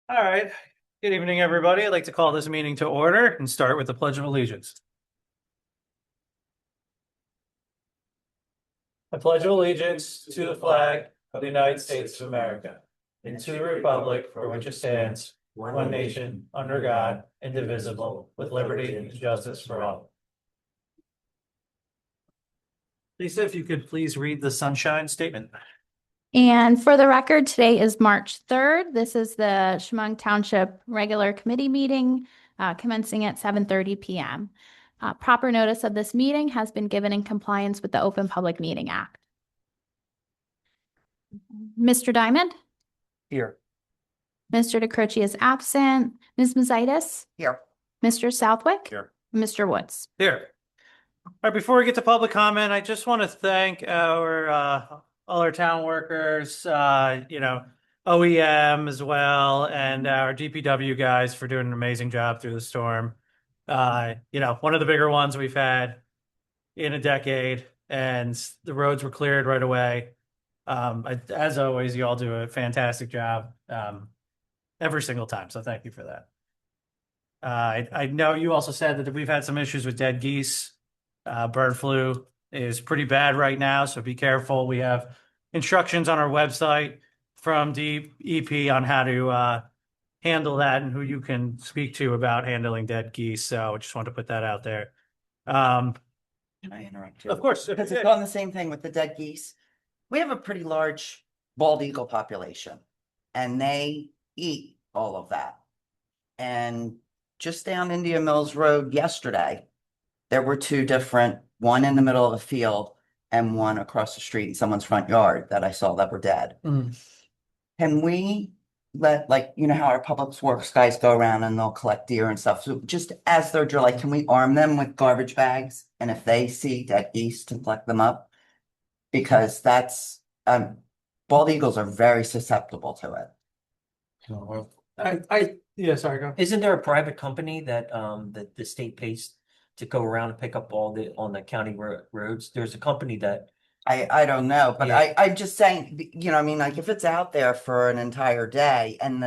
All right. Good evening, everybody. I'd like to call this meeting to order and start with the Pledge of Allegiance. I pledge allegiance to the flag of the United States of America and to the republic for which it stands, one nation, under God, indivisible, with liberty and justice for all. Lisa, if you could please read the sunshine statement. And for the record, today is March 3rd. This is the Shamong Township regular committee meeting commencing at 7:30 p.m. Proper notice of this meeting has been given in compliance with the Open Public Meeting Act. Mr. Diamond? Here. Mr. DeCroce is absent. Ms. Mazitis? Here. Mr. Southwick? Here. Mr. Woods? Here. All right, before we get to public comment, I just want to thank our all our town workers, OEM as well, and our DPW guys for doing an amazing job through the storm. One of the bigger ones we've had in a decade, and the roads were cleared right away. As always, you all do a fantastic job every single time, so thank you for that. I know you also said that we've had some issues with dead geese. Bird flu is pretty bad right now, so be careful. We have instructions on our website from DEP on how to handle that and who you can speak to about handling dead geese. So I just want to put that out there. Can I interrupt you? Of course. Because it's on the same thing with the dead geese. We have a pretty large bald eagle population and they eat all of that. And just down India Mills Road yesterday, there were two different, one in the middle of a field and one across the street in someone's front yard that I saw that were dead. Can we let, like, you know how our public works guys go around and they'll collect deer and stuff? So just as they're drilling, can we arm them with garbage bags? And if they see dead geese, to collect them up? Because that's, bald eagles are very susceptible to it. Yeah, sorry, go. Isn't there a private company that that the state pays to go around and pick up all the on the county roads? There's a company that I don't know, but Yeah. I'm just saying, I mean, like if it's out there for an entire day and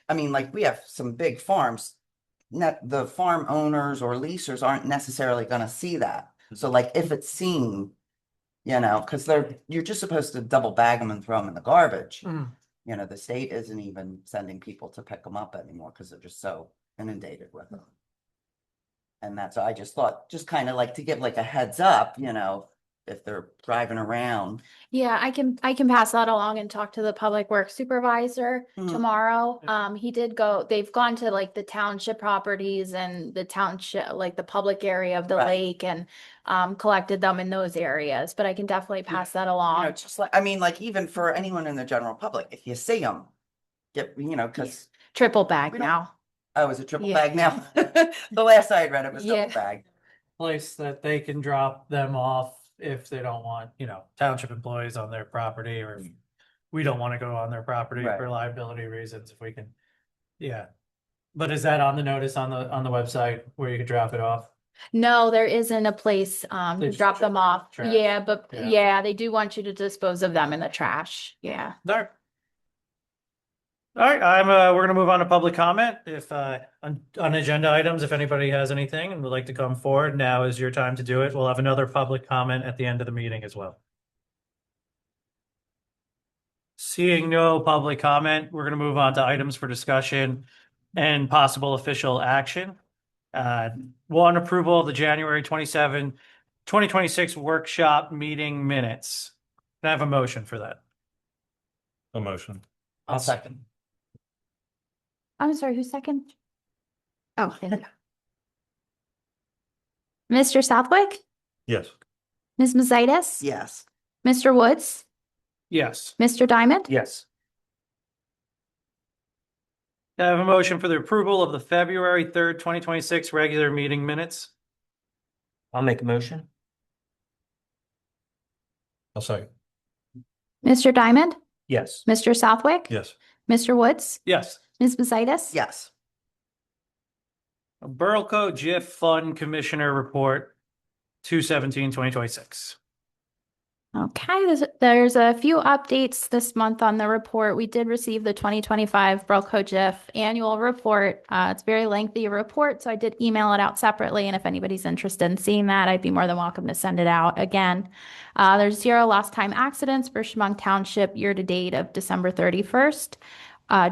like we have some big farms, the farm owners or leasers aren't necessarily gonna see that. So like if it's seen, because you're just supposed to double bag them and throw them in the garbage. The state isn't even sending people to pick them up anymore because they're just so inundated with them. And that's, I just thought, just kind of like to give like a heads up, if they're driving around. Yeah, I can pass that along and talk to the public works supervisor tomorrow. They've gone to like the township properties and the township, like the public area of the Right. lake and collected them in those areas, but I can definitely pass that along. Just like, like even for anyone in the general public, if you see them, because, Triple bag We don't- now. oh, is it triple Yeah. bag now? The last I had read it was Yeah. double bag. Place that they can drop them off if they don't want, township employees on their property, or if we don't want to go on their property Right. for liability reasons, if we can. Yeah. But is that on the notice on the website where you could drop it off? No, there isn't a place They to just drop them off. trash. Yeah, but Yeah. yeah, they do want you to dispose of them in the trash. Yeah. All right, we're gonna move on to public comment. If on agenda items, if anybody has anything and would like to come forward, now is your time to do it. We'll have another public comment at the end of the meeting as well. Seeing no public comment, we're gonna move on to items for discussion and possible official action. One, approval of the January 27, 2026 workshop meeting minutes. Can I have a motion for that? A motion. I'll second. I'm sorry, who's second? Oh, thank you. Mr. Southwick? Yes. Ms. Mazitis? Yes. Mr. Woods? Yes. Mr. Diamond? Yes. I have a motion for the approval of the February 3rd, 2026 regular meeting minutes. I'll make a motion. I'll second. Mr. Diamond? Yes. Mr. Southwick? Yes. Mr. Woods? Yes. Ms. Mazitis? Yes. Burlco GIF Fund Commissioner Report 2/17/2026. Okay, there's a few updates this month on the report. We did receive the 2025 Broco GIF annual report. It's a very lengthy report, so I did email it out separately. And if anybody's interested in seeing that, I'd be more than welcome to send it out again. There's 0 lost time accidents for Shamong Township year to date of December 31st.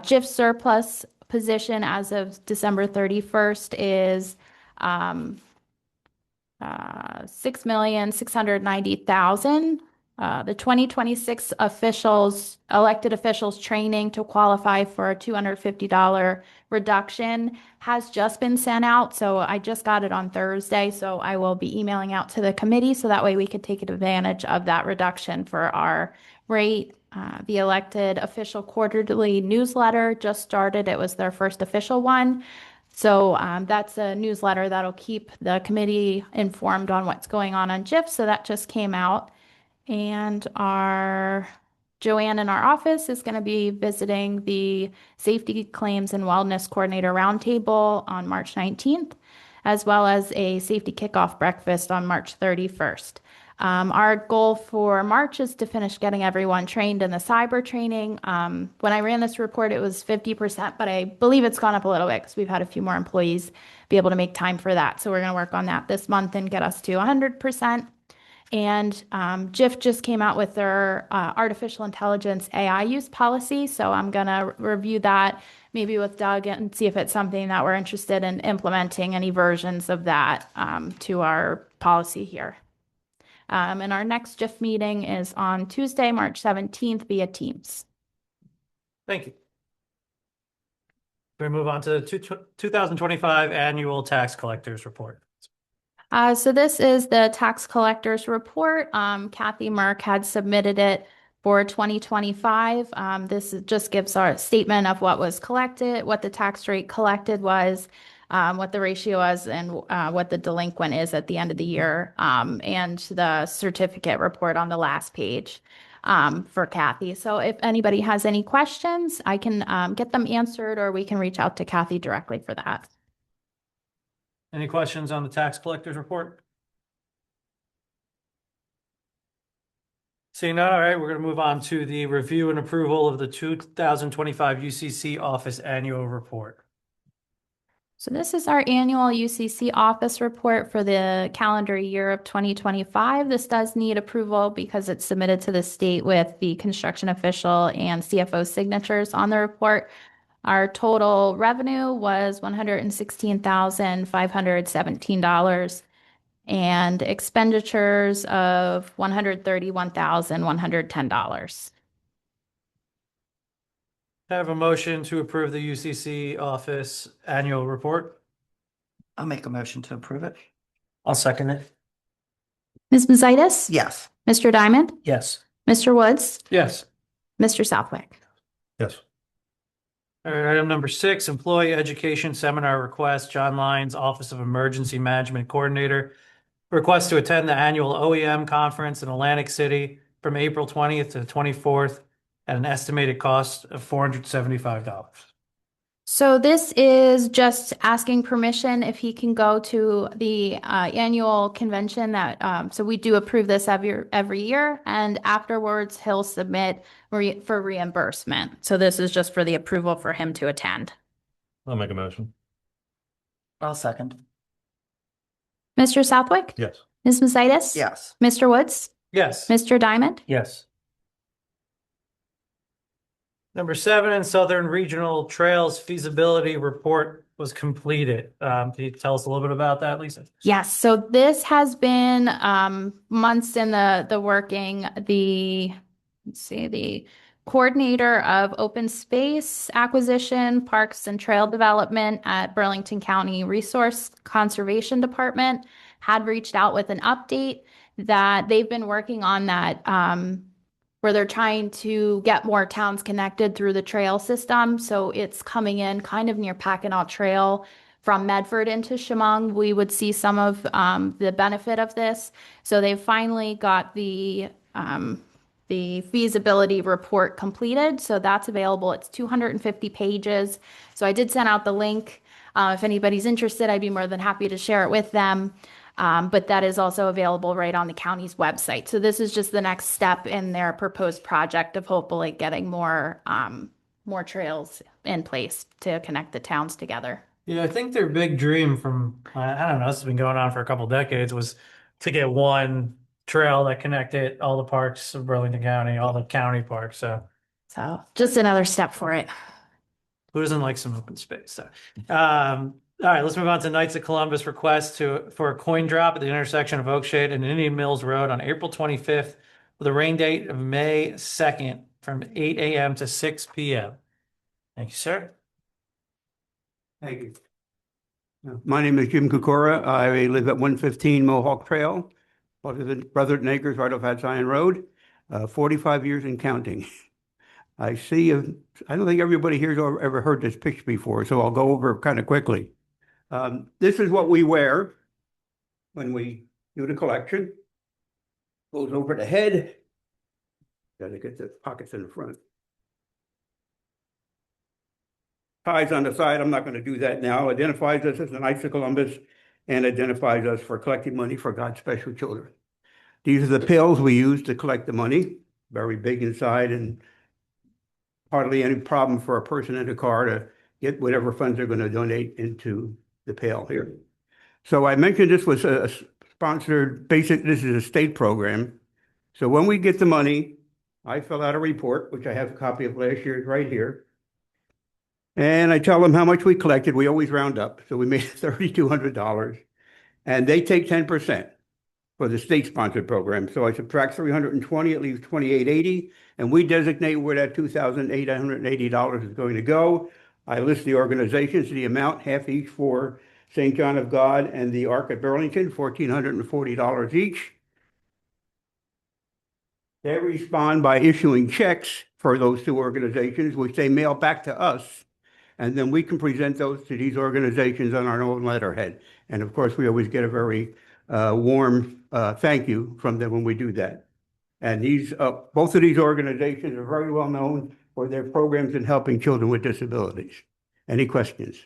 GIF surplus position as of December 31st is 6,690,000. The 2026 elected officials training to qualify for a $250 reduction has just been sent out. So I just got it on Thursday. So I will be emailing out to the committee so that way we could take advantage of that reduction for our rate. The elected official quarterly newsletter just started. It was their first official one. So that's a newsletter that'll keep the committee informed on what's going on GIF. So that just came out. And our Joanne in our office is going to be visiting the Safety Claims and Wellness Coordinator Roundtable on March 19th, as well as a safety kickoff breakfast on March 31st. Our goal for March is to finish getting everyone trained in the cyber training. When I ran this report, it was 50%, but I believe it's gone up a little bit because we've had a few more employees be able to make time for that. So we're going to work on that this month and get us to 100%. And GIF just came out with their artificial intelligence AI use policy. So I'm going to review that maybe with Doug and see if it's something that we're interested in implementing any versions of that to our policy here. And our next GIF meeting is on Tuesday, March 17th via Teams. Thank you. We move on to the 2025 annual tax collectors report. So this is the tax collectors report. Kathy Merck had submitted it for 2025. This just gives our statement of what was collected, what the tax rate collected was, what the ratio was, and what the delinquent is at the end of the year, and the certificate report on the last page for Kathy. So if anybody has any questions, I can get them answered, or we can reach out to Kathy directly for that. Any questions on the tax collectors report? Seeing none, all right, we're going to move on to the review and approval of the 2025 UCC office annual report. So this is our annual UCC office report for the calendar year of 2025. This does need approval because it's submitted to the state with the construction official and CFO signatures on the report. Our total revenue was $116,517 and expenditures of $131,110. I have a motion to approve the UCC office annual report. I'll make a motion to approve it. I'll second it. Ms. Mazitis? Yes. Mr. Diamond? Yes. Mr. Woods? Yes. Mr. Southwick? Yes. All right, item number 6, employee education seminar request, John Lyons, Office of Emergency Management Coordinator. Request to attend the annual OEM conference in Atlantic City from April 20th to the 24th at an estimated cost of $475. So this is just asking permission if he can go to the annual convention that, so we do approve this every year, and afterwards he'll submit for reimbursement. So this is just for the approval for him to attend. I'll make a motion. I'll second. Mr. Southwick? Yes. Ms. Mazitis? Yes. Mr. Woods? Yes. Mr. Diamond? Yes. Number 7, Southern Regional Trails feasibility report was completed. Can you tell us a little bit about that, Lisa? Yes, so this has been months in the working. The coordinator of open space acquisition, parks and trail development at Burlington County Resource Conservation Department had reached out with an update that they've been working on that where they're trying to get more towns connected through the trail system. So it's coming in kind of near Packanaw Trail from Medford into Shamong. We would see some of the benefit of this. So they've finally got the feasibility report completed. So that's available. It's 250 pages. So I did send out the link. If anybody's interested, I'd be more than happy to share it with them. But that is also available right on the county's website. So this is just the next step in their proposed project of hopefully getting more trails in place to connect the towns together. Yeah, I think their big dream from, I don't know, this has been going on for a couple decades, was to get one trail that connected all the parks of Burlington County, all the county parks. So So just another step for it. who doesn't like some open space? So, all right, let's move on to Knights of Columbus request for a coin drop at the intersection of Oakshade and Indian Mills Road on April 25th with a rain date of May 2nd from 8 a.m. to 6 p.m. Thank you, sir. Thank you. My name is Jim Kukura. I live at 115 Mohawk Trail, Brotherton Acres, right off Zion Road, 45 years and counting. I don't think everybody here's ever heard this pitch before, so I'll go over it kind of quickly. This is what we wear when we do the collection. Goes over the head. Got to get the pockets in the front. Ties on the side, I'm not going to do that now. Identifies us as the Knights of Columbus and identifies us for collecting money for God's special children. These are the pills we use to collect the money. Very big inside and hardly any problem for a person in a car to get whatever funds they're going to donate into the pail here. So I mentioned this was a sponsored, this is a state program. So when we get the money, I fill out a report, which I have a copy of last year's right here. And I tell them how much we collected. We always round up. So we made $3,200. And they take 10% for the state-sponsored program. So I subtract 320, it leaves 2,880. And we designate where that $2,880 is going to go. I list the organizations, the amount, half each for St. John of God and the Ark at Burlington, $1,440 each. They respond by issuing checks for those two organizations, which they mail back to us. And then we can present those to these organizations on our own letterhead. And of course, we always get a very warm thank you from them when we do that. And both of these organizations are very well known for their programs in helping children with disabilities. Any questions?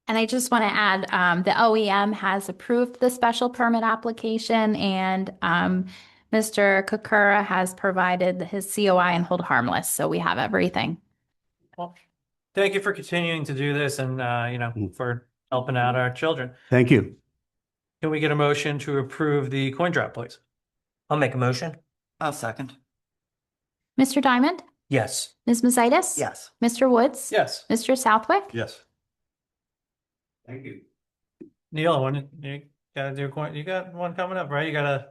And I just want to add, the OEM has approved the special permit application, and Mr. Kukura has provided his COI and hold harmless. So we have everything. Well, thank you for continuing to do this and, for helping out our children. Thank you. Can we get a motion to approve the coin drop, please? I'll make a motion. I'll second. Mr. Diamond? Yes. Ms. Mazitis? Yes. Mr. Woods? Yes. Mr. Southwick? Yes. Thank you. Neil, when you gotta do a coin, you got one coming up, right? You gonna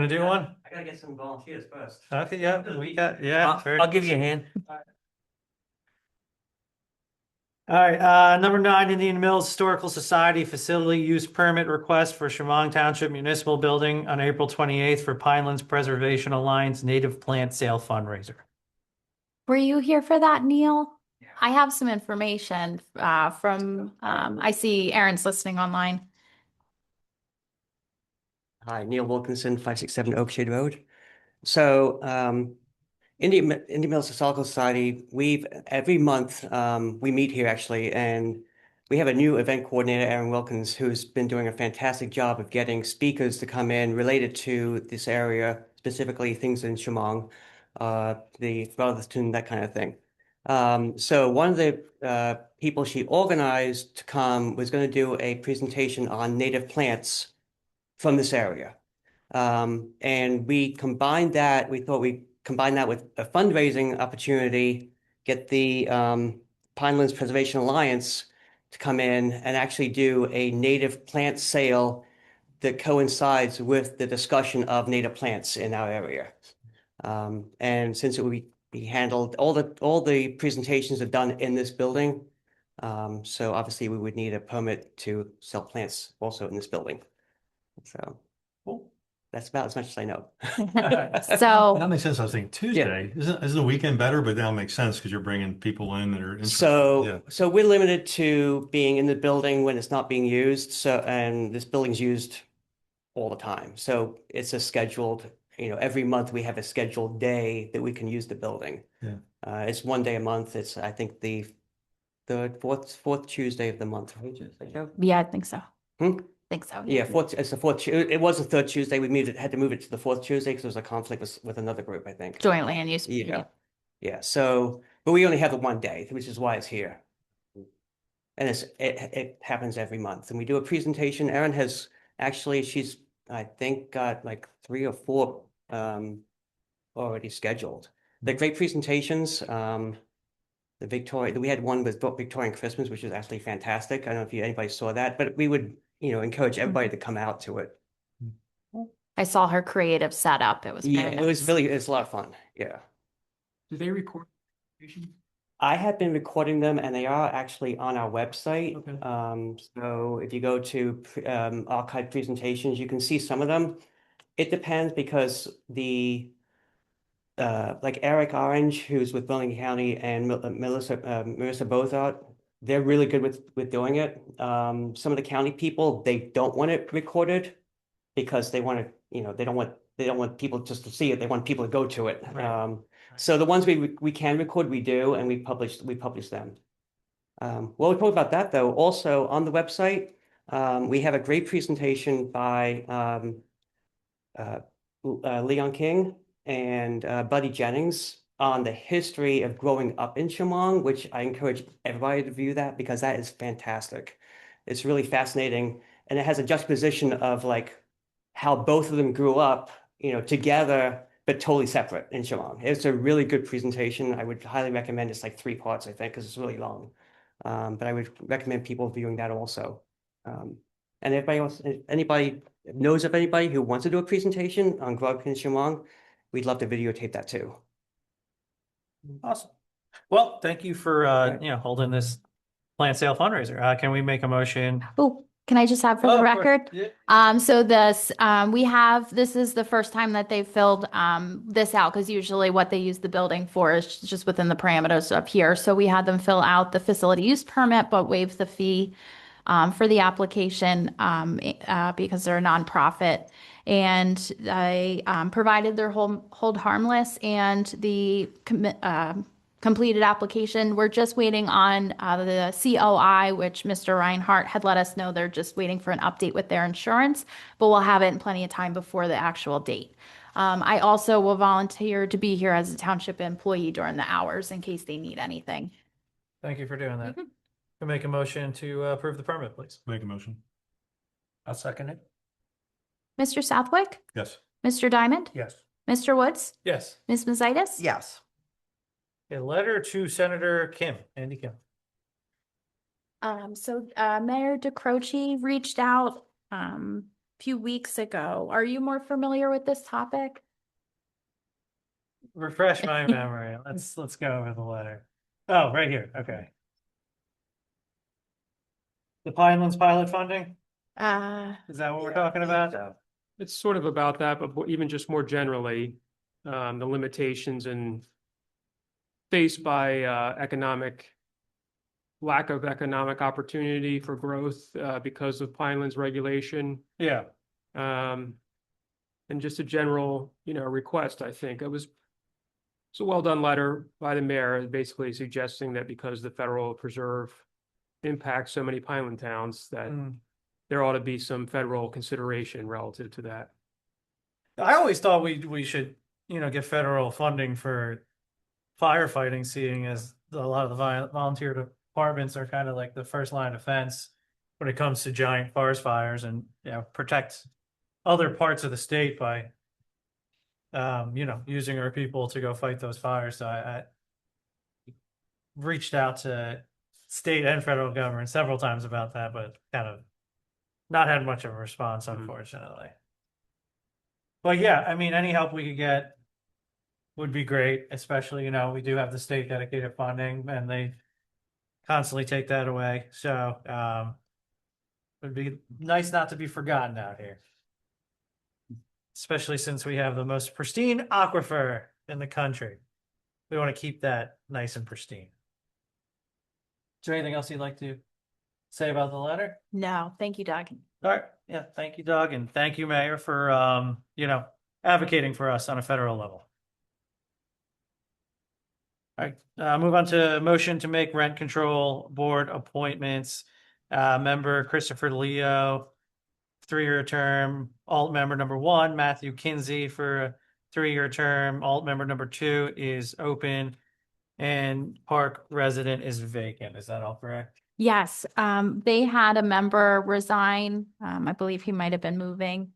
do one? I gotta get some volunteers first. Okay, yeah, I'll give you a hand. All right, number 9, Indian Mills Historical Society Facility Use Permit Request for Shamong Township Municipal Building on April 28th for Pinelands Preservation Alliance Native Plant Sale Fundraiser. Were you here for that, Neil? I have some information from, I see Aaron's listening online. Hi, Neil Wilkinson, 567 Oakshade Road. So, Indian Mills Historical Society, every month, we meet here actually, and we have a new event coordinator, Aaron Wilkins, who's been doing a fantastic job of getting speakers to come in related to this area, specifically things in Shamong, the Brotherton, that kind of thing. So one of the people she organized to come was going to do a presentation on native plants from this area. And we combined that, we thought we'd combine that with a fundraising opportunity, get the Pinelands Preservation Alliance to come in and actually do a native plant sale that coincides with the discussion of native plants in our area. And since it would be handled, all the presentations are done in this building. So obviously we would need a permit to sell plants also in this building. So that's about as much as I know. So That makes sense. I was thinking Tuesday. Isn't the weekend better? But now it makes sense because you're bringing people in that are interested. So we're limited to being in the building when it's not being used. So, and this building's used all the time. So it's a scheduled, every month we have a scheduled day that we can use the building. Yeah. It's one day a month. It's, I think, the fourth Tuesday of the month, right, Joe? yeah, I think so. Think so. Yeah, it's the fourth, it was the third Tuesday. We had to move it to the fourth Tuesday because there was a conflict with another group, I think. Joint land use. Yeah, yeah. So, but we only have the one day, which is why it's here. And it happens every month. And we do a presentation. Erin has actually, she's, I think, got like 3 or 4 already scheduled. They're great presentations. We had one with Victorian Christmas, which was actually fantastic. I don't know if anybody saw that, but we would, encourage everybody to come out to it. I saw her creative setup. It was Yeah, very it was nice. it's a lot of fun. Yeah. Do they record? I have been recording them and they are actually on our website. Okay. So if you go to archive presentations, you can see some of them. It depends because like Eric Orange, who's with Burlington County, and Marissa Bozart, they're really good with doing it. Some of the county people, they don't want it recorded because they want to, they don't want people just to see it. They want people to go to it. Right. So the ones we can record, we do, and we publish them. Well, we talk about that though. Also on the website, we have a great presentation by Leon King and Buddy Jennings on the history of growing up in Shamong, which I encourage everybody to view that because that is fantastic. It's really fascinating, and it has a juxtaposition of like how both of them grew up, together but totally separate in Shamong. It's a really good presentation. I would highly recommend. It's like 3 parts, I think, because it's really long. But I would recommend people viewing that also. And if anybody knows of anybody who wants to do a presentation on growing up in Shamong, we'd love to videotape that too. Awesome. Well, thank you for, Right. holding this plant sale fundraiser. Can we make a motion? Oh, can I just have for Oh, the of course. record? Yeah. So this is the first time that they've filled this out because usually what they use the building for is just within the parameters of here. So we had them fill out the facility use permit, but waive the fee for the application because they're a nonprofit. And I provided their hold harmless and the completed application. We're just waiting on the COI, which Mr. Reinhardt had let us know they're just waiting for an update with their insurance, but we'll have it in plenty of time before the actual date. I also will volunteer to be here as a township employee during the hours in case they need anything. Thank you for doing that. Can make a motion to approve the permit, please. Make a motion. I'll second it. Mr. Southwick, Yes. Mr. Diamond, Yes. Mr. Woods, Yes. Ms. Mazitis? Yes. A letter to Senator Kim, Andy Kim. Mayor DeCroce reached out a few weeks ago. Are you more familiar with this topic? Refresh my memory. Let's go over the letter. Oh, right here. Okay. The Pinelands pilot funding? Is that what we're talking about? It's sort of about that, but even just more generally, the limitations faced by lack of economic opportunity for growth because of Pinelands regulation. Yeah. And just a general, request, I think. It's a well-done letter by the mayor, basically suggesting that because the federal preserve impacts so many Pineland towns, that there ought to be some federal consideration relative to that. I always thought we should, get federal funding for firefighting, seeing as a lot of the volunteer departments are kind of like the first line of defense when it comes to giant forest fires, and protect other parts of the state by using our people to go fight those fires. So I reached out to state and federal government several times about that, but kind of not had much of a response, unfortunately. But yeah, I mean, any help we could get would be great, especially, we do have the state dedicated funding and they constantly take that away. So it'd be nice not to be forgotten out here, especially since we have the most pristine aquifer in the country. We want to keep that nice and pristine. Is there anything else you'd like to say about the letter? No, thank you, Doug. All right. Yeah. Thank you, Doug. And thank you, Mayor, for, advocating for us on a federal level. All right. Move on to motion to make rent control board appointments. Member Christopher Leo, 3-year term. Alt member number 1, Matthew Kinsey, for a 3-year term. Alt member number 2 is open, and park resident is vacant. Is that all correct? Yes, they had a member resign. I believe he might have been moving.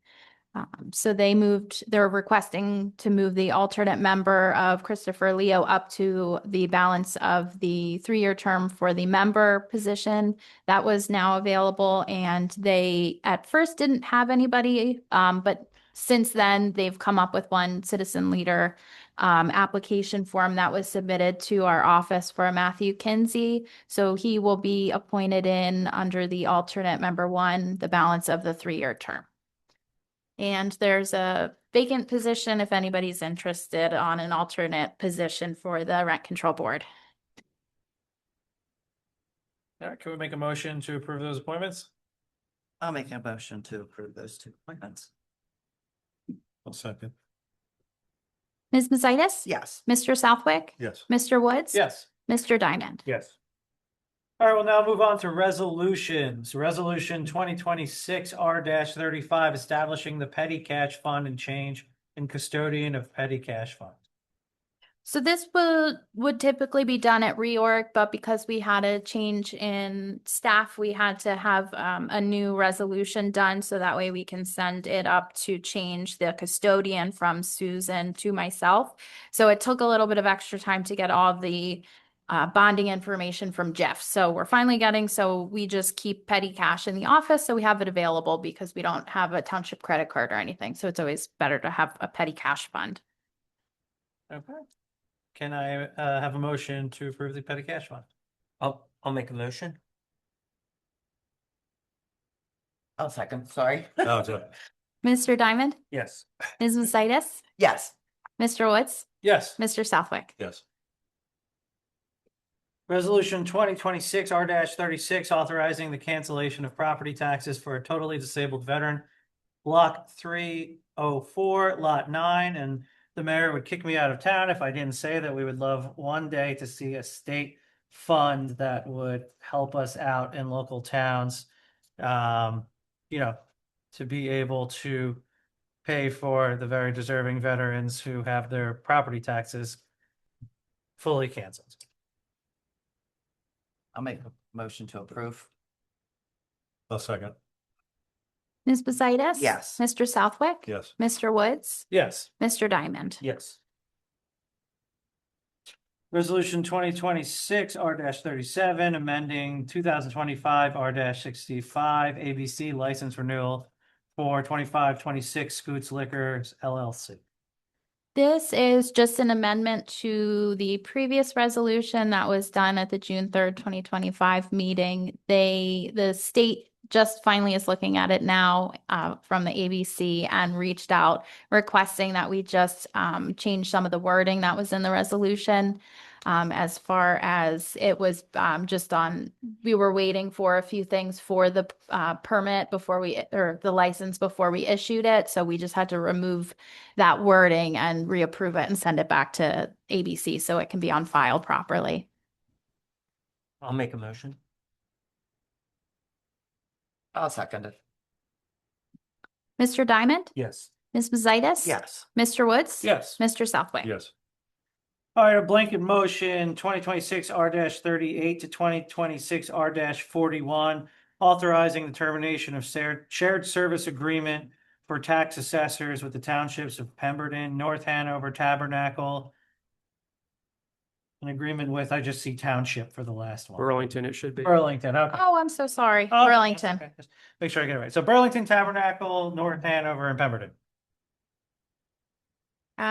So they're requesting to move the alternate member of Christopher Leo up to the balance of the 3-year term for the member position. That was now available, and they at first didn't have anybody, but since then they've come up with one citizen leader application form that was submitted to our office for Matthew Kinsey. So he will be appointed in under the alternate member 1, the balance of the 3-year term. And there's a vacant position if anybody's interested on an alternate position for the rent control board. All right, can we make a motion to approve those appointments? I'll make a motion to approve those 2 appointments. I'll second. Ms. Macias? Yes. Mr. Southwick? Yes. Mr. Woods? Yes. Mr. Diamond? Yes. All right, we'll now move on to resolutions. Resolution 2026 R-35, establishing the petty cash fund and change in custodian of petty cash fund. So this would typically be done at reorg, but because we had a change in staff, we had to have a new resolution done so that way we can send it up to change the custodian from Susan to myself. So it took a little bit of extra time to get all the bonding information from Jeff. So we're finally getting, so we just keep petty cash in the office so we have it available because we don't have a township credit card or anything. So it's always better to have a petty cash fund. Okay. Can I have a motion to approve the petty cash fund? I'll make a motion. I'll second, sorry. Oh, it's a- Mr. Diamond? Yes. Ms. Macias? Yes. Mr. Woods? Yes. Mr. Southwick? yes. Resolution 2026 R-36, authorizing the cancellation of property taxes for a totally disabled veteran, Block 304, Lot 9, and the mayor would kick me out of town if I didn't say that we would love one day to see a state fund that would help us out in local towns, to be able to pay for the very deserving veterans who have their property taxes fully canceled. I'll make a motion to approve. I'll second. Ms. Macias? Yes. Mr. Southwick? Yes. Mr. Woods? Yes. Mr. Diamond? Yes. Resolution 2026 R-37, amending 2025 R-65 ABC license renewal for 2526 Scoots Liquors LLC. This is just an amendment to the previous resolution that was done at the June 3rd, 2025 meeting. The state just finally is looking at it now from the ABC and reached out requesting that we just change some of the wording that was in the resolution. As far as it was we were waiting for a few things for the permit or the license before we issued it. So we just had to remove that wording and reapprove it and send it back to ABC so it can be on file properly. I'll make a motion. I'll second it. Mr. Diamond? Yes. Ms. Macias? Yes. Mr. Woods? Yes. Mr. Southwick? Yes. All right, a blanket motion 2026 R-38 to 2026 R-41, authorizing the termination of shared service agreement for tax assessors with the townships of Pemberton, North Hanover, Tabernacle. An agreement with, I just see township for the last one. Burlington, it should be. Burlington, okay. Oh, I'm so sorry. Oh, Burlington. okay. Just make sure I get it right. So Burlington, Tabernacle, North Hanover, and Pemberton.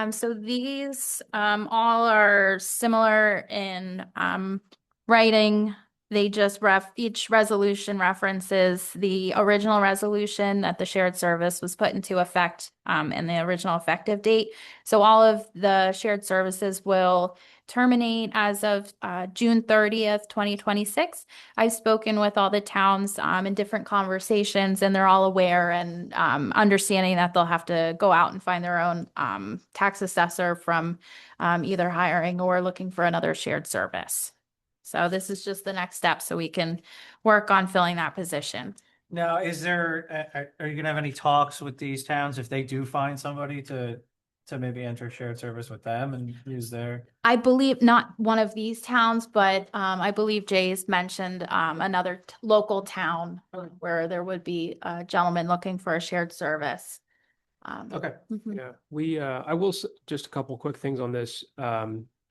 So these all are similar in writing. They just each resolution references the original resolution that the shared service was put into effect and the original effective date. So all of the shared services will terminate as of June 30th, 2026. I've spoken with all the towns in different conversations, and they're all aware and understanding that they'll have to go out and find their own tax assessor from either hiring or looking for another shared service. So this is just the next step so we can work on filling that position. Now, is there, are you gonna have any talks with these towns if they do find somebody to maybe enter shared service with them and use their? I believe not one of these towns, but I believe Jay's mentioned another local town where there would be a gentleman looking for a shared service. Okay. Mhm. Yeah, I will, just a couple quick things on this.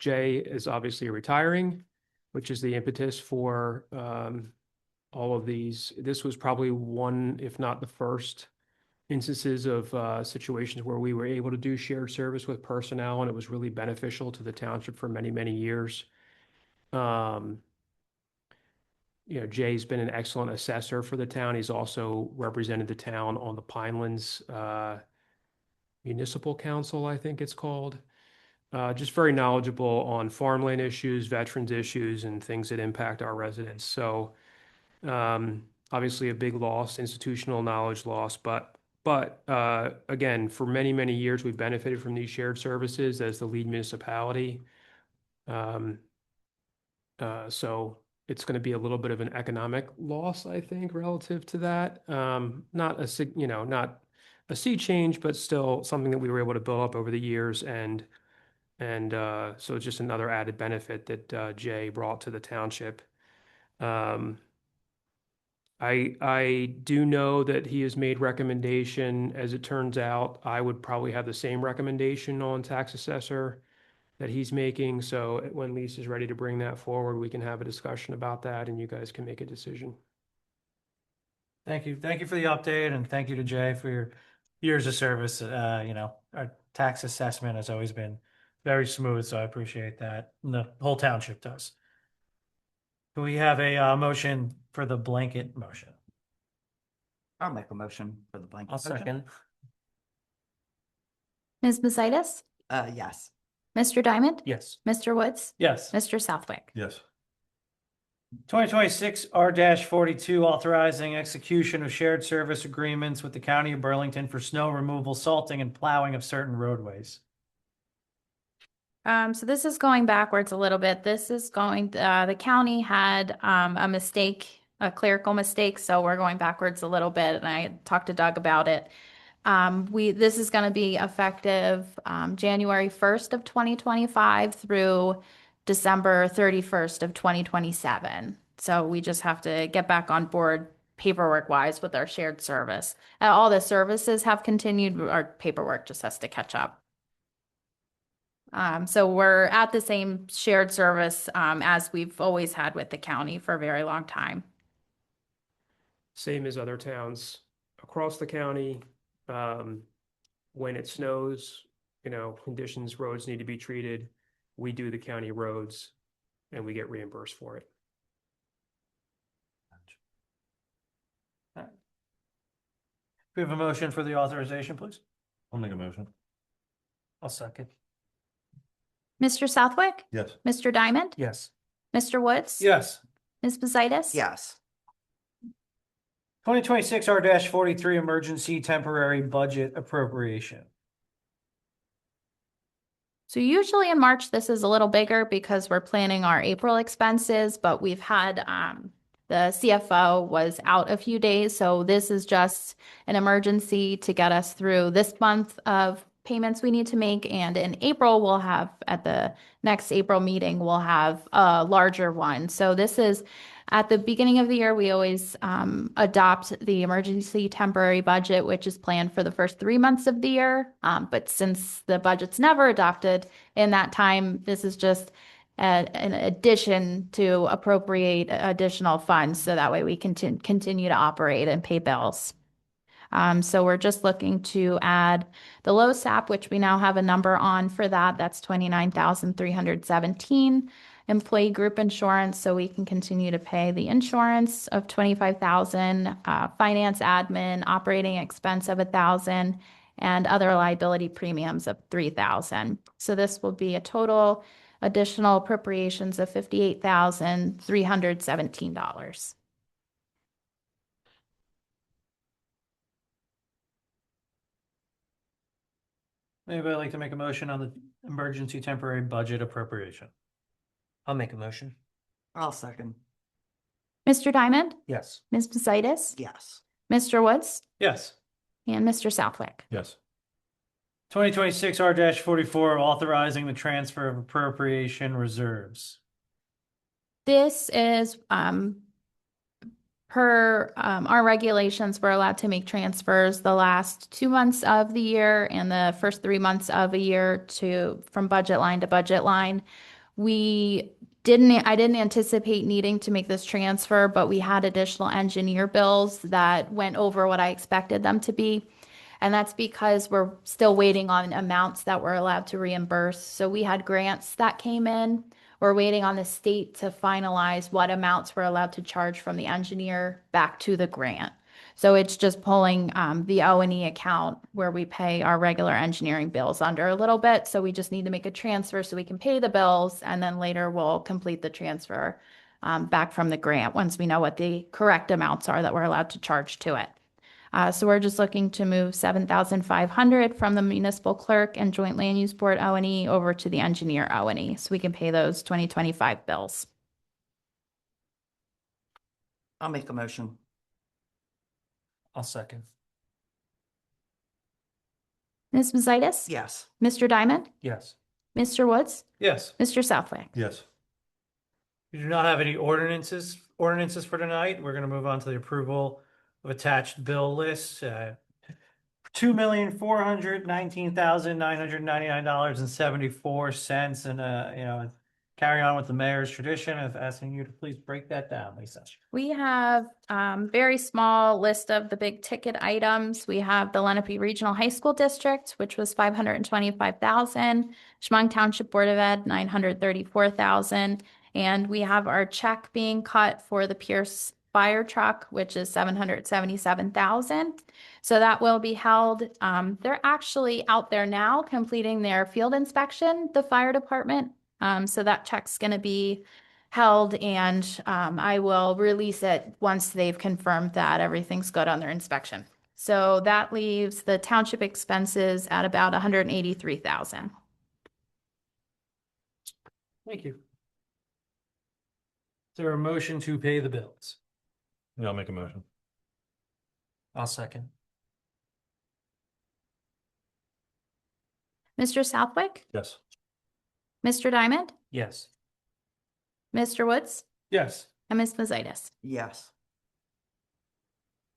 Jay is obviously retiring, which is the impetus for, all of these. This was probably one, if not the first instances of, situations where we were able to do shared service with personnel, and it was really beneficial to the township for many, many years. Um, Jay's been an excellent assessor for the town. He's also represented the town on the Pinelands, Municipal Council, I think it's called. Just very knowledgeable on farmland issues, veterans issues, and things that impact our residents. So, obviously a big loss, institutional knowledge loss, but again, for many, many years, we've benefited from these shared services as the lead municipality. Um, so it's going to be a little bit of an economic loss, I think, relative to that. Not not a sea change, but still something that we were able to build up over the years. And so it's just another added benefit that Jay brought to the township. I do know that he has made recommendation. As it turns out, I would probably have the same recommendation on tax assessor that he's making. So when Lisa's ready to bring that forward, we can have a discussion about that and you guys can make a decision. Thank you. Thank you for the update and thank you to Jay for your years of service. Our tax assessment has always been very smooth, so I appreciate that. And the whole township does. Do we have a motion for the blanket motion? I'll make a motion for the blanket. I'll second. Ms. Macias, Yes. Mr. Diamond, Yes. Mr. Woods, Yes. Mr. Southwick. Yes. 2026 R-42 authorizing execution of shared service agreements with the County of Burlington for snow removal, salting, and plowing of certain roadways. So this is going backwards a little bit. This is going, the county had a mistake, a clerical mistake, so we're going backwards a little bit, and I talked to Doug about it. This is going to be effective January 1st of 2025 through December 31st of 2027. So we just have to get back on board paperwork wise with our shared service. All the services have continued, our paperwork just has to catch up. So we're at the same shared service as we've always had with the county for a very long time. Same as other towns across the county. When it snows, conditions, roads need to be treated. We do the county roads and we get reimbursed for it. We have a motion for the authorization, please. I'll make a motion. I'll second. Mr. Southwick, Yes. Mr. Diamond, Yes. Mr. Woods, Yes. Ms. Macias. Yes. 2026 R-43 emergency temporary budget appropriation. So usually in March, this is a little bigger because we're planning our April expenses, but we've had, the CFO was out a few days. So this is just an emergency to get us through this month of payments we need to make. And in April, we'll have, at the next April meeting, we'll have a larger one. So this is at the beginning of the year, we always adopt the emergency temporary budget, which is planned for the first 3 months of the year. But since the budget's never adopted in that time, this is just an addition to appropriate additional funds so that way we can continue to operate and pay bills. So we're just looking to add the LoSAP, which we now have a number on for that. That's 29,317. Employee group insurance, so we can continue to pay the insurance of 25,000, finance admin, operating expense of 1,000, and other liability premiums of 3,000. So this will be a total additional appropriations of $58,317. Anybody like to make a motion on the emergency temporary budget appropriation? I'll make a motion. I'll second. Mr. Diamond, Yes. Ms. Macias, Yes. Mr. Woods, Yes. and Mr. Southwick. Yes. 2026 R-44, authorizing the transfer of appropriation reserves. This is per our regulations, we're allowed to make transfers the last 2 months of the year and the first 3 months of a year from budget line to budget line. I didn't anticipate needing to make this transfer, but we had additional engineer bills that went over what I expected them to be. And that's because we're still waiting on amounts that we're allowed to reimburse. So we had grants that came in. We're waiting on the state to finalize what amounts we're allowed to charge from the engineer back to the grant. So it's just pulling the O&E account where we pay our regular engineering bills under a little bit. So we just need to make a transfer so we can pay the bills, and then later we'll complete the transfer back from the grant once we know what the correct amounts are that we're allowed to charge to it. So we're just looking to move 7,500 from the municipal clerk and joint land use board O&E over to the engineer O&E, so we can pay those 2025 bills. I'll make a motion. I'll second. Ms. Mazitis? Yes. Mr. Diamond? Yes. Mr. Woods? Yes. Mr. Southwick? Yes. We do not have any ordinances for tonight. We're going to move on to the approval of attached bill lists. $2,419,999.74, and carry on with the mayor's tradition of asking you to please break that down, Lisa. We have very small list of the big ticket items. We have the Lenape Regional High School District, which was 525,000. Shamong Township Board of Ed, 934,000. And we have our check being cut for the Pierce fire truck, which is 777,000. So that will be held. They're actually out there now completing their field inspection, the fire department. So that check's going to be held, and I will release it once they've confirmed that everything's good on their inspection. So that leaves the township expenses at about 183,000. Thank you. Is there a motion to pay the bills? Yeah, I'll make a motion. I'll second. Mr. Southwick? Yes. Mr. Diamond? Yes. Mr. Woods? Yes. And Ms. Mazitis? Yes.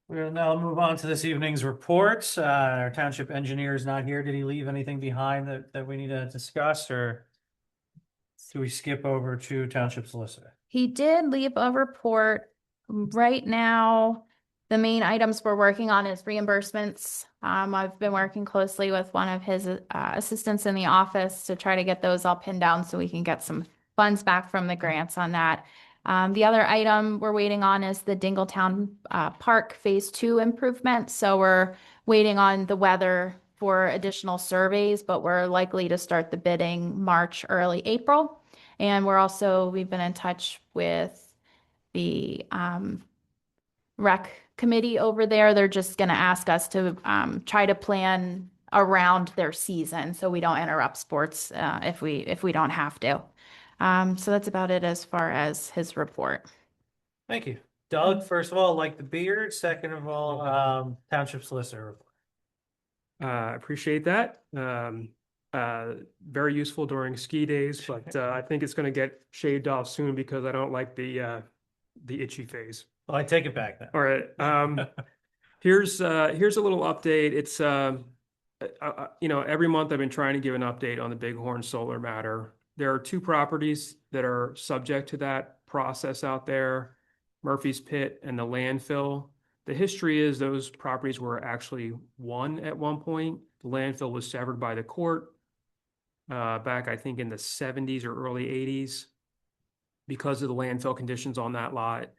We'll now move on to this evening's reports. Our township engineer is not here. Did he leave anything behind that we need to discuss, or do we skip over to township solicitor? He did leave a report. Right now, the main items we're working on is reimbursements. I've been working closely with one of his assistants in the office to try to get those all pinned down so we can get some funds back from the grants on that. The other item we're waiting on is the Dingletown Park Phase 2 improvement. So we're waiting on the weather for additional surveys, but we're likely to start the bidding March, early April. And we've been in touch with the rec committee over there. They're just going to ask us to try to plan around their season so we don't interrupt sports if we don't have to. So that's about it as far as his report. Thank you. Doug, first of all, like the beard. Second of all, township solicitor report. Appreciate that. Very useful during ski days, but I think it's going to get shaved off soon because I don't like the itchy phase. Well, I take it back then. All right. Here's a little update. It's every month I've been trying to give an update on the Bighorn solar matter. There are 2 properties that are subject to that process out there, Murphy's Pit and the landfill. The history is those properties were actually one at one point. The landfill was severed by the court back, I think, in the 70s or early 80s. Because of the landfill conditions on that lot,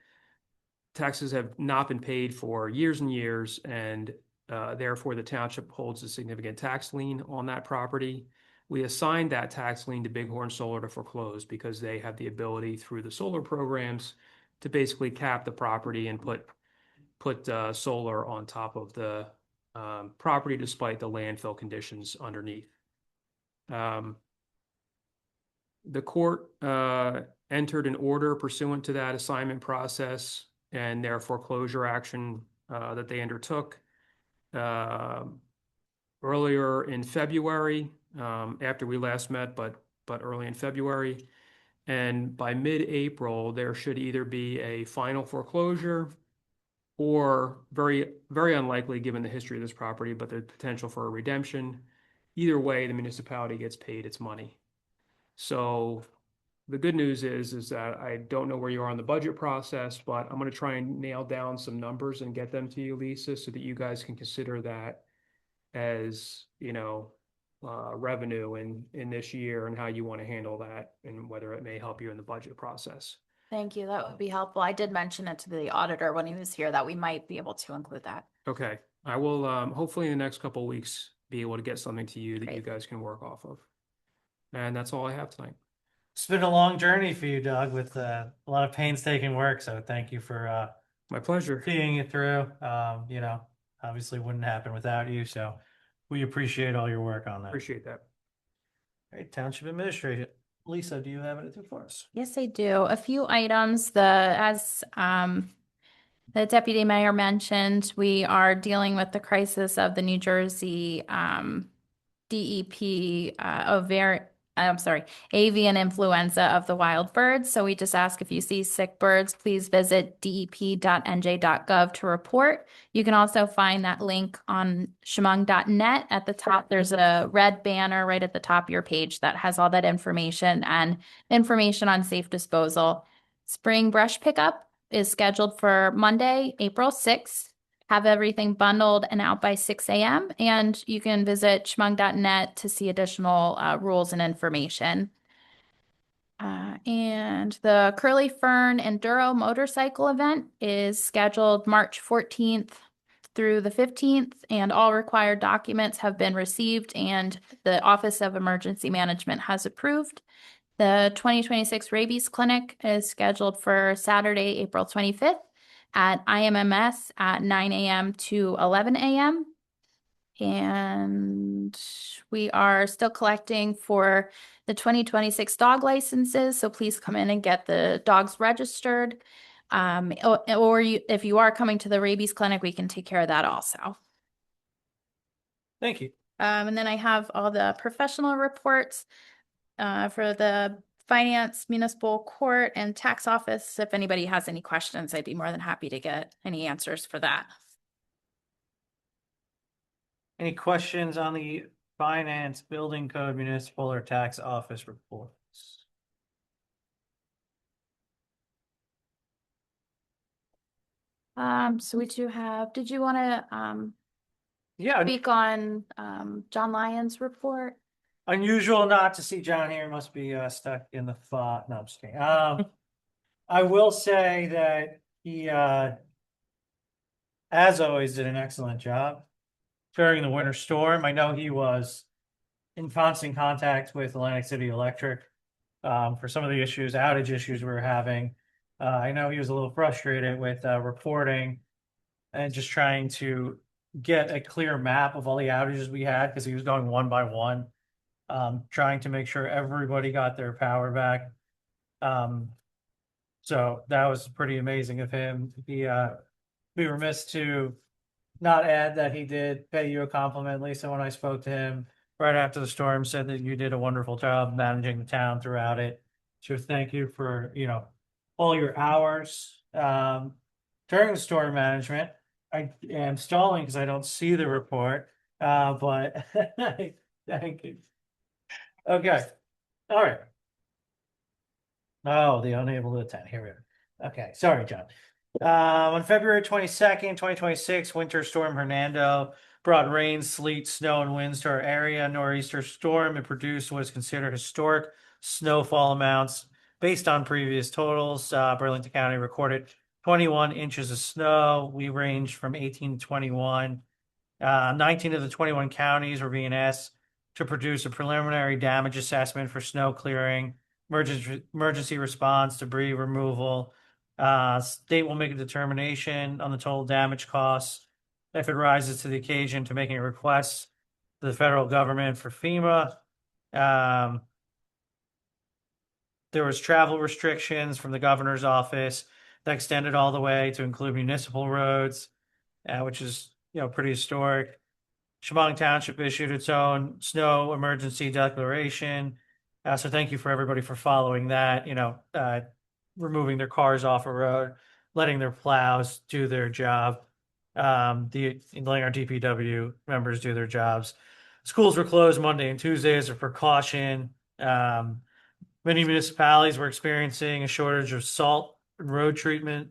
taxes have not been paid for years and years, and therefore the township holds a significant tax lien on that property. We assigned that tax lien to Bighorn Solar to foreclose because they have the ability through the solar programs to basically cap the property and put solar on top of the property despite the landfill conditions underneath. The court entered an order pursuant to that assignment process, and their foreclosure action that they undertook earlier in February, after we last met, but early in February. And by mid-April, there should either be a final foreclosure or very, very unlikely, given the history of this property, but the potential for a redemption. Either way, the municipality gets paid its money. So the good news is that I don't know where you are on the budget process, but I'm going to try and nail down some numbers and get them to you, Lisa, so that you guys can consider that as, revenue in this year and how you want to handle that and whether it may help you in the budget process. Thank you. That would be helpful. I did mention it to the auditor when he was here that we might be able to include that. Okay, I will hopefully in the next couple of weeks be able to get something to you that you guys can work off of. And that's all I have tonight. It's been a long journey for you, Doug, with a lot of painstaking work. So thank you for My pleasure. seeing it through. Obviously wouldn't happen without you. So we appreciate all your work on that. Appreciate that. All right, Township Administrator. Lisa, do you have anything for us? Yes, I do. A few items. As the deputy mayor mentioned, we are dealing with the crisis of the New Jersey DEP avian influenza of the wild birds. So we just ask if you see sick birds, please visit dep.nj.gov to report. You can also find that link on shamong.net. At the top, there's a red banner right at the top of your page that has all that information and information on safe disposal. Spring brush pickup is scheduled for Monday, April 6th. Have everything bundled and out by 6 a.m. And you can visit shamong.net to see additional rules and information. And the Curly Fern Enduro motorcycle event is scheduled March 14th through the 15th, and all required documents have been received and the Office of Emergency Management has approved. The 2026 rabies clinic is scheduled for Saturday, April 25th. At IMMS at 9 a.m. to 11 a.m. And we are still collecting for the 2026 dog licenses. So please come in and get the dogs registered. If you are coming to the rabies clinic, we can take care of that also. Thank you. And then I have all the professional reports for the Finance, Municipal Court, and Tax Office. If anybody has any questions, I'd be more than happy to get any answers for that. Any questions on the Finance, Building Code, Municipal, or Tax Office reports? So we do have, did you want to Yeah, speak on John Lyon's report? unusual not to see John here. Must be stuck in the thought. No, I'm just kidding. I will say that he, as always, did an excellent job during the winter storm. I know he was in constant contact with Atlantic City Electric for some of the outage issues we were having. I know he was a little frustrated with reporting and just trying to get a clear map of all the outages we had because he was going one by one. Trying to make sure everybody got their power back. So that was pretty amazing of him. Be remiss to not add that he did pay you a compliment, Lisa, when I spoke to him right after the storm, said that you did a wonderful job managing the town throughout it. So thank you for, all your hours during the storm management. I am stalling because I don't see the report, but thank you. Okay. All right. Oh, the unable to attend. Here we are. Okay. Sorry, John. On February 22nd, 2026, Winter Storm Hernando brought rain, sleet, snow, and winds to our area. Nor'easter storm it produced was considered historic snowfall amounts based on previous totals. Burlington County recorded 21 inches of snow. We ranged from 18 to 21. 19 of the 21 counties were being asked to produce a preliminary damage assessment for snow clearing, emergency response, debris removal. State will make a determination on the total damage costs if it rises to the occasion to making a request to the federal government for FEMA. There was travel restrictions from the governor's office that extended all the way to include municipal roads. which is, pretty historic. Shamong Township issued its own snow emergency declaration. So thank you for everybody for following that, removing their cars off a road, letting their plows do their job, letting our DPW members do their jobs. Schools were closed Monday and Tuesday as a precaution. Many municipalities were experiencing a shortage of salt and road treatment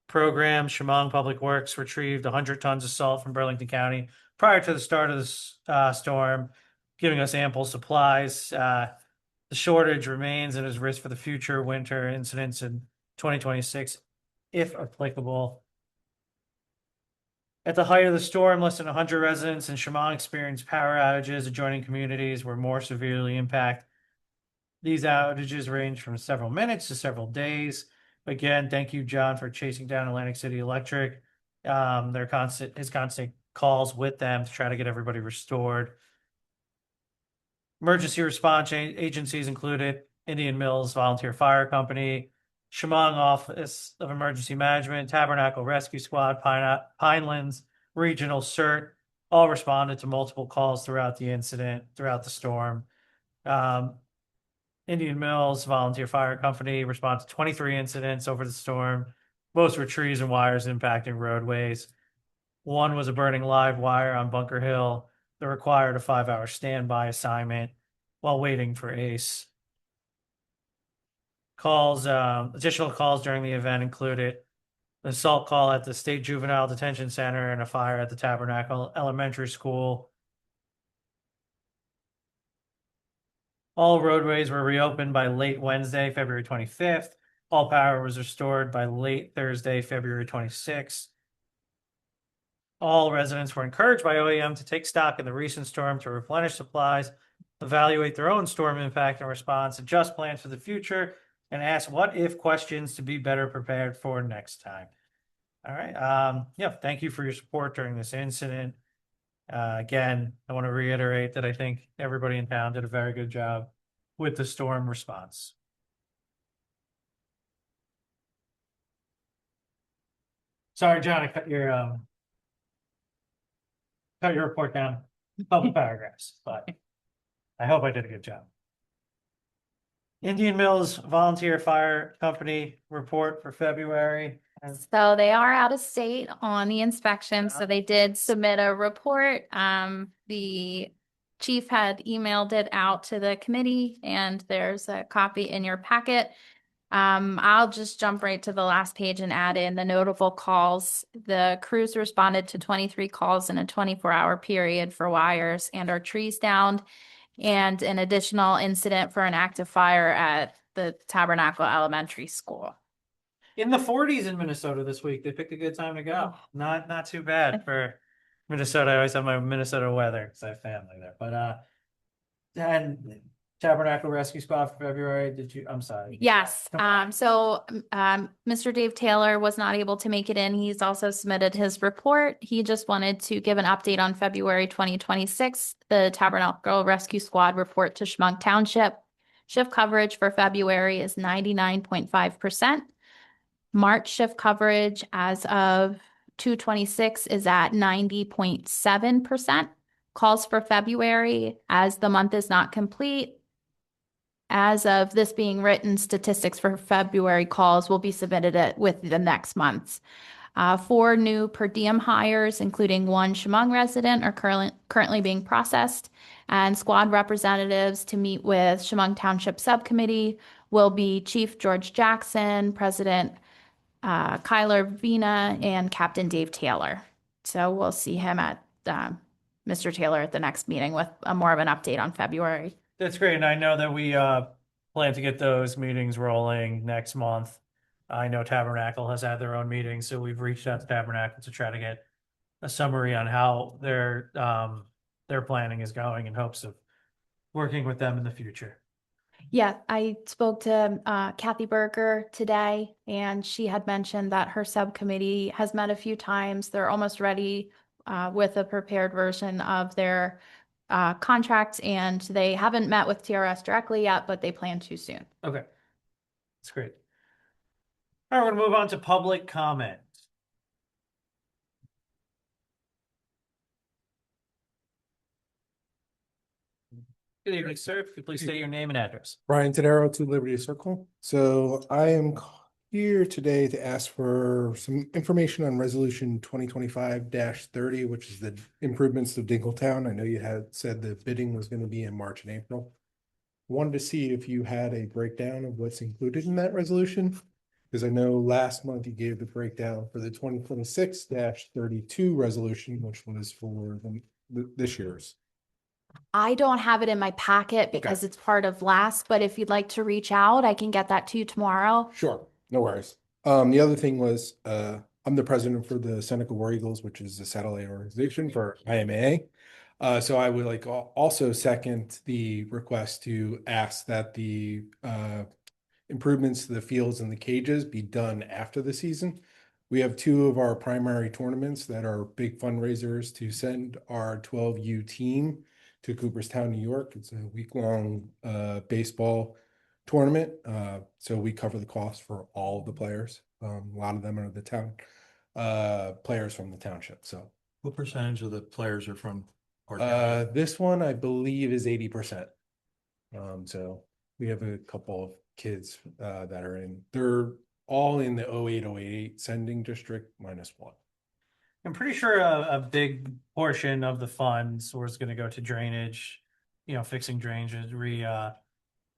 programs. Shamong Public Works retrieved 100 tons of salt from Burlington County prior to the start of the storm, giving us ample supplies. The shortage remains and is risk for the future winter incidents in 2026, if applicable. At the height of the storm, less than 100 residents in Shamong experienced power outages. Adjoining communities were more severely impacted. These outages range from several minutes to several days. Again, thank you, John, for chasing down Atlantic City Electric. His constant calls with them to try to get everybody restored. Emergency response agencies included Indian Mills Volunteer Fire Company, Shamong Office of Emergency Management, Tabernacle Rescue Squad, Pinelands Regional CERT, all responded to multiple calls throughout the storm. Indian Mills Volunteer Fire Company responded to 23 incidents over the storm. Most were trees and wires impacting roadways. One was a burning live wire on Bunker Hill that required a 5-hour standby assignment while waiting for ACE. Additional calls during the event included an assault call at the State Juvenile Detention Center and a fire at the Tabernacle Elementary School. All roadways were reopened by late Wednesday, February 25th. All power was restored by late Thursday, February 26th. All residents were encouraged by OEM to take stock in the recent storm to replenish supplies, evaluate their own storm impact and response, adjust plans for the future, and ask what if questions to be better prepared for next time. All right. Thank you for your support during this incident. Again, I want to reiterate that I think everybody in town did a very good job with the storm response. Sorry, John, I cut your report down a couple paragraphs, but I hope I did a good job. Indian Mills Volunteer Fire Company report for February. So they are out of state on the inspection, so they did submit a report. The chief had emailed it out to the committee, and there's a copy in your packet. I'll just jump right to the last page and add in the notable calls. The crews responded to 23 calls in a 24-hour period for wires and our trees down, and an additional incident for an active fire at the Tabernacle Elementary School. In the 40s in Minnesota this week. They picked a good time to go. Not too bad for Minnesota. I always have my Minnesota weather because I have family there. But and Tabernacle Rescue Squad for February. I'm sorry. Yes. Mr. Dave Taylor was not able to make it in. He's also submitted his report. He just wanted to give an update on February 2026. The Tabernacle Rescue Squad report to Shamong Township. Shift coverage for February is 99.5%. March shift coverage as of 2/26 is at 90.7%. Calls for February, as the month is not complete. As of this being written, statistics for February calls will be submitted with the next month's. 4 new per diem hires, including 1 Shamong resident, are currently being processed. And squad representatives to meet with Shamong Township Subcommittee will be Chief George Jackson, President Kyler Vina, and Captain Dave Taylor. So we'll see him at Mr. Taylor at the next meeting with more of an update on February. That's great. And I know that we plan to get those meetings rolling next month. I know Tabernacle has had their own meetings, so we've reached out to Tabernacle to try to get a summary on how their planning is going in hopes of working with them in the future. Yeah, I spoke to Kathy Berger today, and she had mentioned that her subcommittee has met a few times. They're almost ready with a prepared version of their contracts, and they haven't met with TRS directly yet, but they plan to soon. Okay, that's great. All right, we're going to move on to public comment. Good evening, sir. If you could please state your name and address. Brian Tadero, to Liberty Circle. So I am here today to ask for some information on resolution 2025-30, which is the improvements to Dingletown. I know you had said the bidding was going to be in March and April. Wanted to see if you had a breakdown of what's included in that resolution. Because I know last month you gave the breakdown for the 2026-32 resolution, which was for this year's. I don't have it in my packet because it's part of last, but if you'd like to reach out, I can get that to you tomorrow. Sure, no worries. The other thing was, I'm the president for the Seneca War Eagles, which is the satellite organization for IMAA. So I would like also second the request to ask that the improvements to the fields and the cages be done after the season. We have two of our primary tournaments that are big fundraisers to send our 12U team to Cooperstown, New York. It's a week-long baseball tournament. So we cover the cost for all of the players. A lot of them are the town players from the township. So What percentage of the players are from our township? this one I believe is 80%. So we have a couple of kids that are they're all in the 08 sending district -1. I'm pretty sure a big portion of the funds was going to go to drainage, fixing drainage,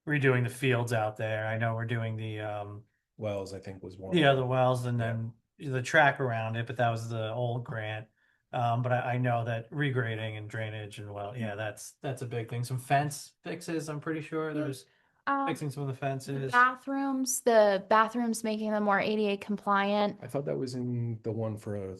redoing the fields out there. I know we're doing the Wells, I think, was one. the wells and then the track around it, but that was the old grant. But I know that regrading and drainage and that's a big thing. Some fence fixes, I'm pretty sure there's fixing some of the fences. The bathrooms making them more ADA compliant. I thought that was in the one for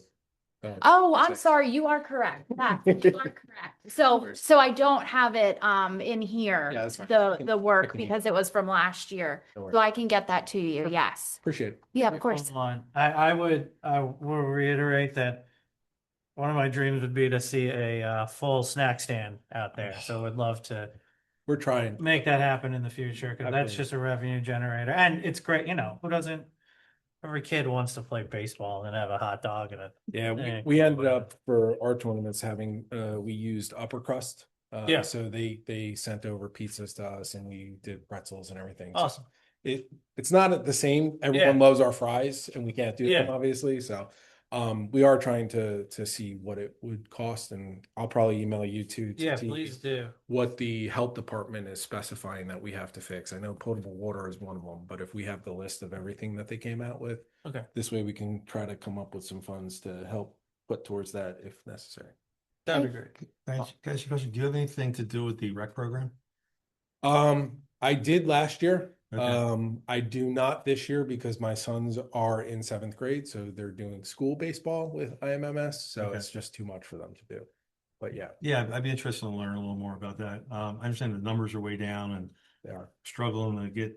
Oh, I'm sorry. You are correct. Yes, you are correct. So I don't have it in here, Yeah, that's fine. the work can- because it was from last year. No worries. So I can get that to you. Yes. Appreciate it. Yeah, of course. Hold on. I will reiterate that one of my dreams would be to see a full snack stand out there. So I'd love to We're trying. make that happen in the future because that's Absolutely. just a revenue generator. And it's great, who doesn't, every kid wants to play baseball and have a hot dog and a Yeah, Yeah, we ended whatever. up for our tournaments having we used Upper Crust. Yeah. So they sent over pizzas to us and we did pretzels and everything. So awesome. it's not the same. Everyone Yeah. loves our fries and we can't do them Yeah. obviously. So we are trying to see what it would cost, and I'll probably email you too to Yeah, see please do. what the health department is specifying that we have to fix. I know potable water is one of them, but if we have the list of everything that they came out with, Okay. this way we can try to come up with some funds to help put towards that if necessary. That'd be great. Guys, question, do you have anything to do with the rec program? I did last year. Okay. I do not this year because my sons are in 7th grade, so they're doing school baseball with IMMS, so Okay. it's just too much for them to do. But yeah, Yeah, I'd be interested to learn a little more about that. I understand the numbers are way down and they are. struggling to get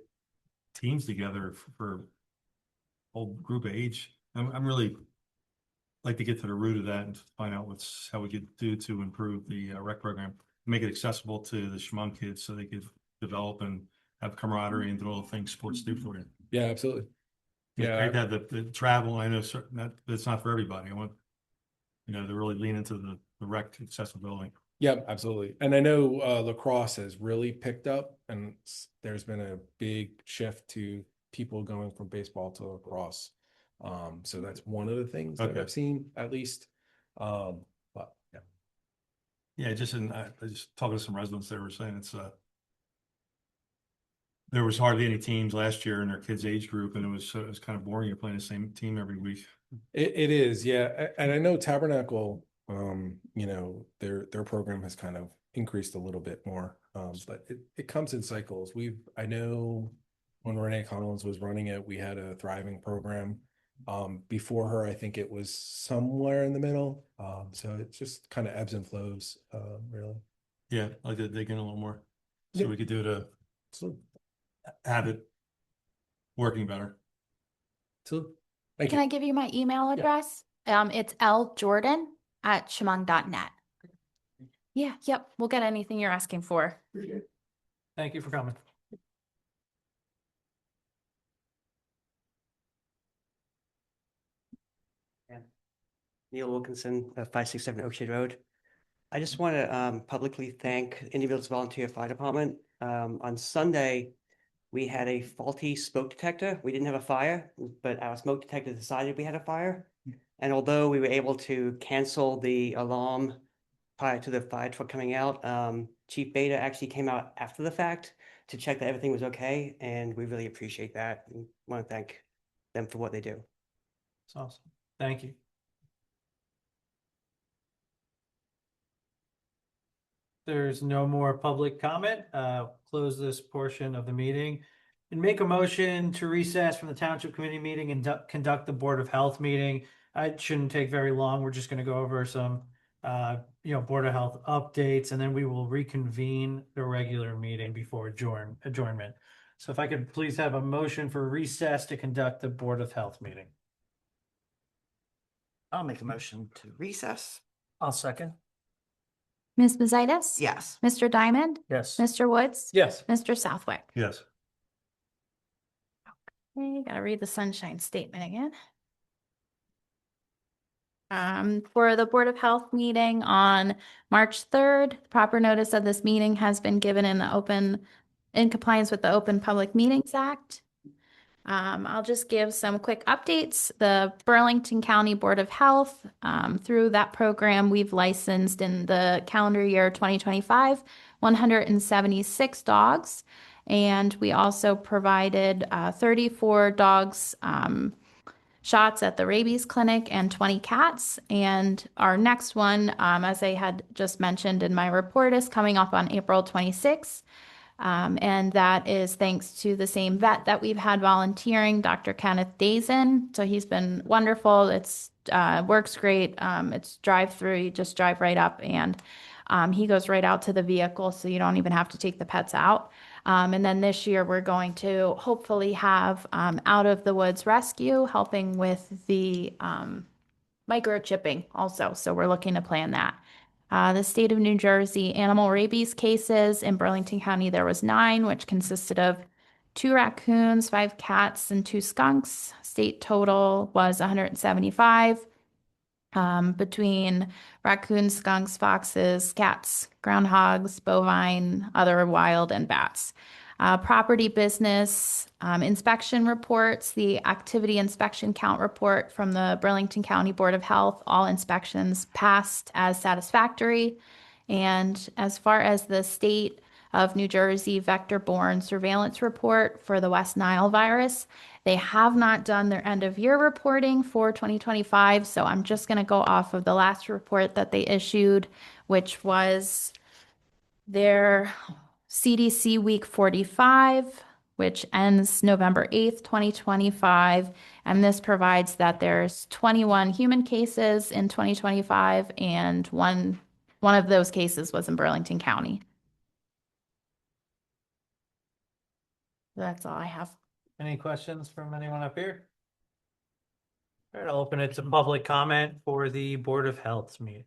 teams together for whole group of age. I'm really like to get to the root of that and find out how we could do to improve the rec program, make it accessible to the Shamong kids so they could develop and have camaraderie and do all the things sports do for you. Yeah, absolutely. It's Yeah. great to have the travel. I know that's not for everybody. I want, to really lean into the rec accessibility. Yeah, absolutely. And I know lacrosse has really picked up and there's been a big shift to people going from baseball to lacrosse. So that's one of the things that Okay. I've seen at least. But yeah. Yeah, I just talking to some residents, they were saying there was hardly any teams last year in their kids' age group, and it was kind of boring. You're playing the same team every week. It is, yeah. And I know Tabernacle, their program has kind of increased a little bit more. But it comes in cycles. I know when Renee Collins was running it, we had a thriving program. Before her, I think it was somewhere in the middle. So it just kind of ebbs and flows, really. Yeah, I'd like to dig in a little more, so Yeah. we could do to So, have it working better. thank Can you. I give you my email address? It's ljordan@shamong.net. Yeah, yep. We'll get anything you're asking for. Thank you for coming. Neil Wilkinson, 567 Oak Shade Road. I just want to publicly thank Indian Volunteer Fire Department. On Sunday, we had a faulty smoke detector. We didn't have a fire, but our smoke detector decided we had a fire. And although we were able to cancel the alarm prior to the fire truck coming out, Chief Beta actually came out after the fact to check that everything was okay, and we really appreciate that. And want to thank them for what they do. It's awesome. Thank you. There's no more public comment. Close this portion of the meeting and make a motion to recess from the township committee meeting and conduct the Board of Health meeting. It shouldn't take very long. We're just going to go over some, Board of Health updates, and then we will reconvene the regular meeting before adjournment. So if I could please have a motion for recess to conduct the Board of Health meeting. I'll make a motion to recess. I'll second. Ms. Mazitis? Yes. Mr. Diamond? Yes. Mr. Woods? Yes. Mr. Southwick? Yes. Okay, gotta read the sunshine statement again. For the Board of Health meeting on March 3rd, proper notice of this meeting has been given in compliance with the Open Public Meetings Act. I'll just give some quick updates. The Burlington County Board of Health, through that program, we've licensed in the calendar year 2025, 176 dogs. And we also provided 34 dogs shots at the rabies clinic and 20 cats. And our next one, as I had just mentioned in my report, is coming up on April 26th. And that is thanks to the same vet that we've had volunteering, Dr. Kenneth Dazen. So he's been wonderful. It's works great. It's drive-through. You just drive right up, and he goes right out to the vehicle, so you don't even have to take the pets out. And then this year, we're going to hopefully have Out of the Woods Rescue helping with the microchipping also. So we're looking to plan that. The state of New Jersey animal rabies cases in Burlington County, there was 9, which consisted of 2 raccoons, 5 cats, and 2 skunks. State total was 175 between raccoons, skunks, foxes, cats, groundhogs, bovine, other wild, and bats. Property business inspection reports, the activity inspection count report from the Burlington County Board of Health, all inspections passed as satisfactory. And as far as the state of New Jersey vector-borne surveillance report for the West Nile virus, they have not done their end of year reporting for 2025. So I'm just going to go off of the last report that they issued, which was their CDC week 45, which ends November 8th, 2025. And this provides that there's 21 human cases in 2025, and one of those cases was in Burlington County. That's all I have. Any questions from anyone up here? All right, I'll open it to public comment for the Board of Health meeting.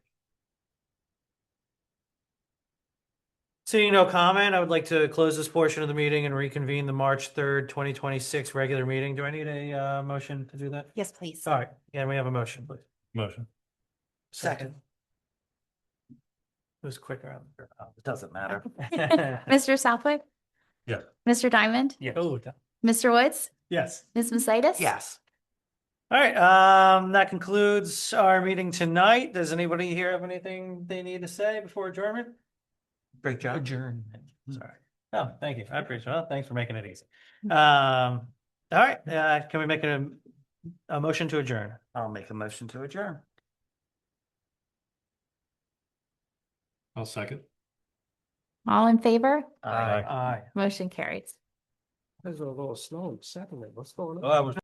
Seeing no comment, I would like to close this portion of the meeting and reconvene the March 3rd, 2026 regular meeting. Do I need a motion to do that? Yes, please. All right, yeah, we have a motion, please. Motion. Second. It was quicker. It doesn't matter. Mr. Southwick? Yeah. Mr. Diamond? Yes. Oh, Mr. Woods? yes. Ms. Mazitis? Yes. All right, that concludes our meeting tonight. Does anybody here have anything they need to say before adjournment? Great job. Adjournment. Sorry. Oh, thank you. I appreciate it. Well, thanks for making it easy. All right, can we make a motion to adjourn? I'll make a motion to adjourn. I'll second. All in favor? Aye. Motion carries. This is a little slow, secondly. What's going on? Oh, I was